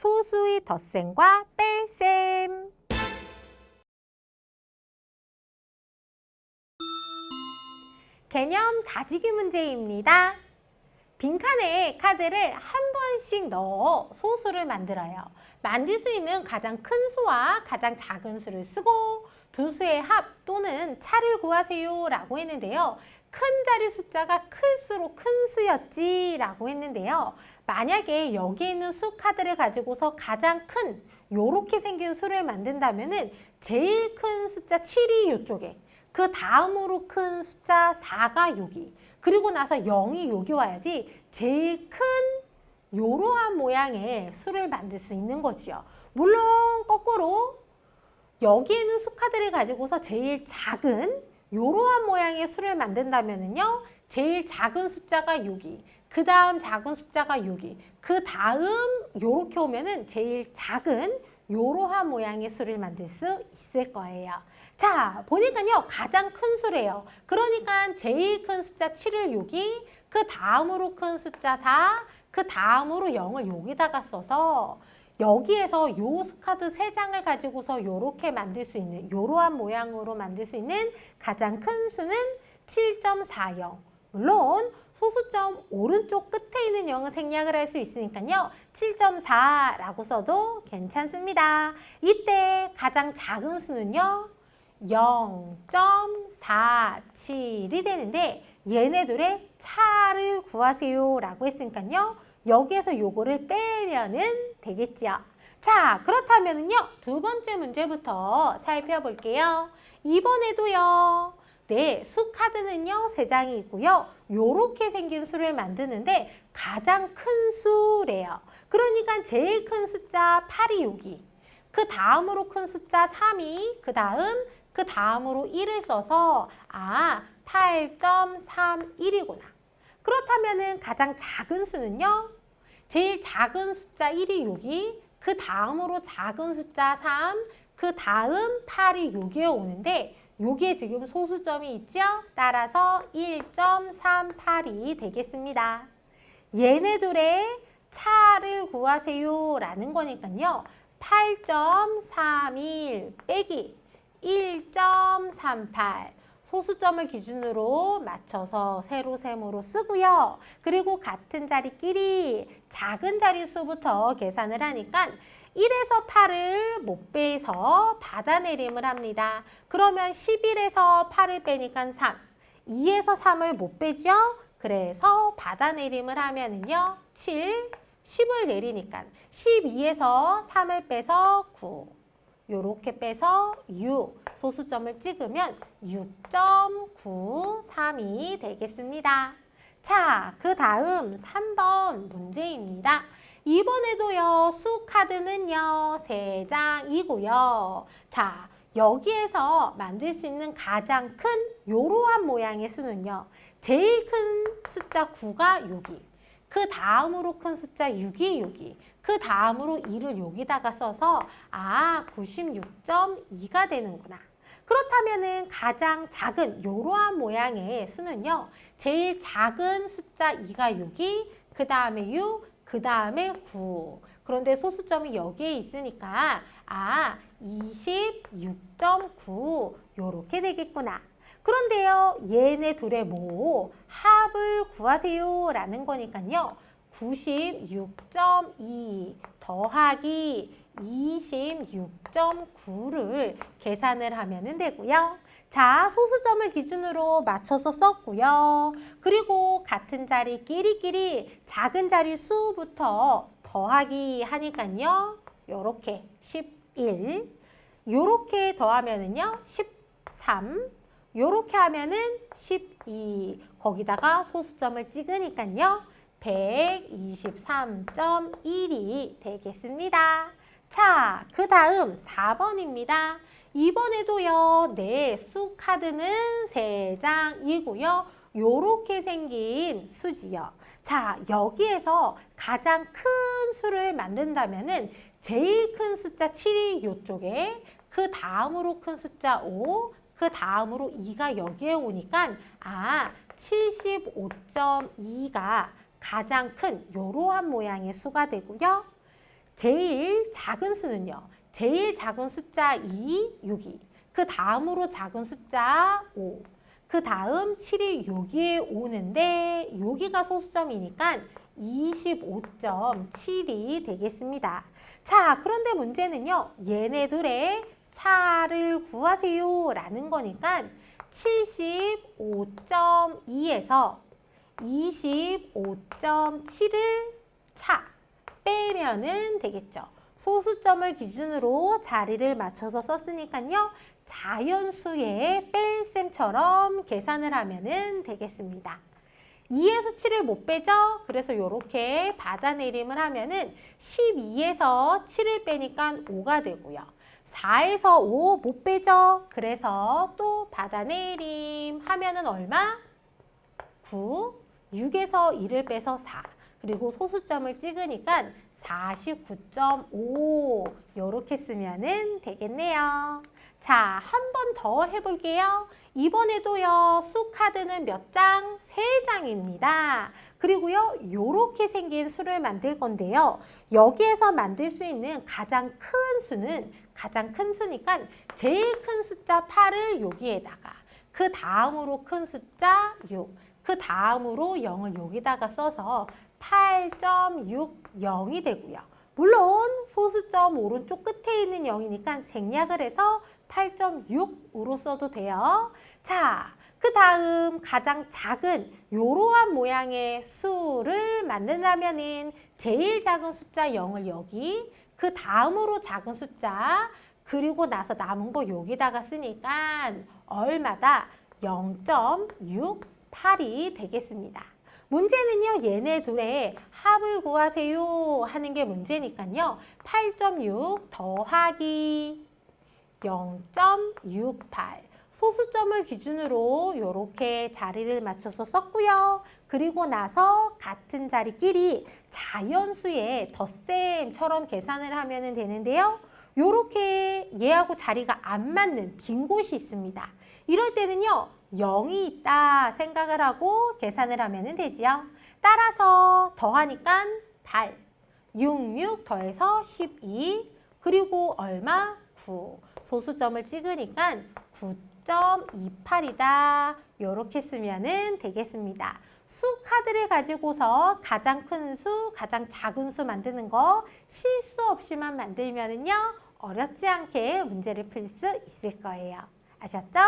소수의 덧셈과 뺄셈. 개념 다지기 문제입니다. 빈칸에 카드를 한 번씩 넣어 소수를 만들어요. 만들 수 있는 가장 큰 수와 가장 작은 수를 쓰고 두 수의 합 또는 차를 구하세요 라고 했는데요. 큰 자리 숫자가 클수록 큰 수였지 라고 했는데요. 만약에 여기에 있는 수 카드를 가지고서 가장 큰 요렇게 생긴 수를 만든다면은 제일 큰 숫자 7이 이쪽에, 그 다음으로 큰 숫자 4가 여기, 그리고 나서 0이 여기 와야지 제일 큰 요러한 모양의 수를 만들 수 있는 거지요. 물론 거꾸로 여기에 있는 수 카드를 가지고서 제일 작은 요러한 모양의 수를 만든다면은요, 제일 작은 숫자가 여기, 그 다음 작은 숫자가 여기, 그 다음 요렇게 오면은 제일 작은 요러한 모양의 수를 만들 수 있을 거예요. 자, 보니까요 가장 큰 수래요. 그러니까 제일 큰 숫자 7을 여기, 그 다음으로 큰 숫자 4, 그 다음으로 0을 여기다가 써서 여기에서 요 카드 3장을 가지고서 요렇게 만들 수 있는, 요러한 모양으로 만들 수 있는 가장 큰 수는 7.40. 물론 소수점 오른쪽 끝에 있는 0은 생략을 할 수 있으니까요. 7.4라고 써도 괜찮습니다. 이때 가장 작은 수는요. 0.47이 되는데 얘네들의 차를 구하세요 라고 했으니까요. 여기에서 요거를 빼면은 되겠죠. 자, 그렇다면은요. 두 번째 문제부터 살펴볼게요. 이번에도요. 네, 수 카드는요 3장이 있고요. 요렇게 생긴 수를 만드는데 가장 큰 수래요. 그러니까 제일 큰 숫자 8이 여기, 그 다음으로 큰 숫자 3이 그 다음으로 1을 써서 8.31이구나. 그렇다면은 가장 작은 수는요. 제일 작은 숫자 1이 여기, 그 다음으로 작은 숫자 3, 그 다음 8이 여기에 오는데 여기에 지금 소수점이 있죠? 따라서 1.38이 되겠습니다. 얘네들의 차를 구하세요 라는 거니까요. 8.31 빼기 1.38 소수점을 기준으로 맞춰서 세로셈으로 쓰고요. 그리고 같은 자리끼리 작은 자릿수부터 계산을 하니까 1에서 8을 못 빼서 받아내림을 합니다. 그러면 11에서 8을 빼니까 3, 2에서 3을 못 빼죠? 그래서 받아내림을 하면은요. 7, 10을 내리니까 12에서 3을 빼서 9, 요렇게 빼서 6, 소수점을 찍으면 6.93이 되겠습니다. 자, 그 다음 3번 문제입니다. 이번에도요, 수 카드는요, 3장이고요. 자, 여기에서 만들 수 있는 가장 큰 요러한 모양의 수는요, 제일 큰 숫자 9가 여기, 그 다음으로 큰 숫자 6이 여기, 그 다음으로 2를 여기다가 써서 96.2가 되는구나. 그렇다면은 가장 작은 요러한 모양의 수는요, 제일 작은 숫자 2가 여기, 그 다음에 6, 그 다음에 9. 그런데 소수점이 여기에 있으니까 26.9 요렇게 되겠구나. 그런데요, 얘네 둘의 합을 구하세요 라는 거니까요. 96.2 더하기 26.9를 계산을 하면 되고요. 자, 소수점을 기준으로 맞춰서 썼고요. 그리고 같은 자리 끼리끼리 작은 자리 수부터 더하기 하니까요. 요렇게 11, 요렇게 더하면은요 13, 요렇게 하면은 12, 거기다가 소수점을 찍으니까요 123.1이 되겠습니다. 자, 그 다음 4번입니다. 이번에도요, 네, 수 카드는 3장이고요. 요렇게 생긴 수지요. 자, 여기에서 가장 큰 수를 만든다면은 제일 큰 숫자 7이 요쪽에, 그 다음으로 큰 숫자 5, 그 다음으로 2가 여기에 오니까 75.2가 가장 큰 요러한 모양의 수가 되고요. 제일 작은 수는요. 제일 작은 숫자 2, 6이. 그 다음으로 작은 숫자 5. 그 다음 7이 여기에 오는데 여기가 소수점이니까 25.7이 되겠습니다. 자, 그런데 문제는요. 얘네들의 차를 구하세요 라는 거니까 75.2에서 25.7을 차 빼면은 되겠죠. 소수점을 기준으로 자리를 맞춰서 썼으니까요. 자연수의 뺄셈처럼 계산을 하면은 되겠습니다. 2에서 7을 못 빼죠? 그래서 이렇게 받아내림을 하면은 12에서 7을 빼니까 5가 되고요. 4에서 5 못 빼죠? 그래서 또 받아내림 하면은 얼마? 9, 6에서 1을 빼서 4. 그리고 소수점을 찍으니까 49.5 이렇게 쓰면은 되겠네요. 자, 한 번 더 해볼게요. 이번에도요, 수 카드는 몇 장? 3장입니다. 그리고요, 요렇게 생긴 수를 만들 건데요. 여기에서 만들 수 있는 가장 큰 수는 가장 큰 수니까 제일 큰 숫자 8을 여기에다가 그 다음으로 큰 숫자 6, 그 다음으로 0을 여기다가 써서 8.60이 되고요. 물론 소수점 오른쪽 끝에 있는 0이니까 생략을 해서 8.6으로 써도 돼요. 자, 그 다음 가장 작은 이러한 모양의 수를 만든다면은 제일 작은 숫자 0을 여기, 그 다음으로 작은 숫자, 그리고 나서 남은 거 여기다가 쓰니까 얼마다 0.68이 되겠습니다. 문제는요, 얘네 둘의 합을 구하세요 하는 게 문제니까요. 8.6 더하기 0.68 소수점을 기준으로 이렇게 자리를 맞춰서 썼고요. 그리고 나서 같은 자리끼리 자연수의 덧셈처럼 계산을 하면 되는데요. 이렇게 얘하고 자리가 안 맞는 빈 곳이 있습니다. 이럴 때는요. 0이 있다 생각을 하고 계산을 하면 되지요. 따라서 더하니까 8, 66 더해서 12, 그리고 얼마? 9. 소수점을 찍으니까 9.28이다. 이렇게 쓰면 되겠습니다. 수 카드를 가지고서 가장 큰 수, 가장 작은 수 만드는 거 실수 없이만 만들면은요, 어렵지 않게 문제를 풀 수 있을 거예요. 아셨죠?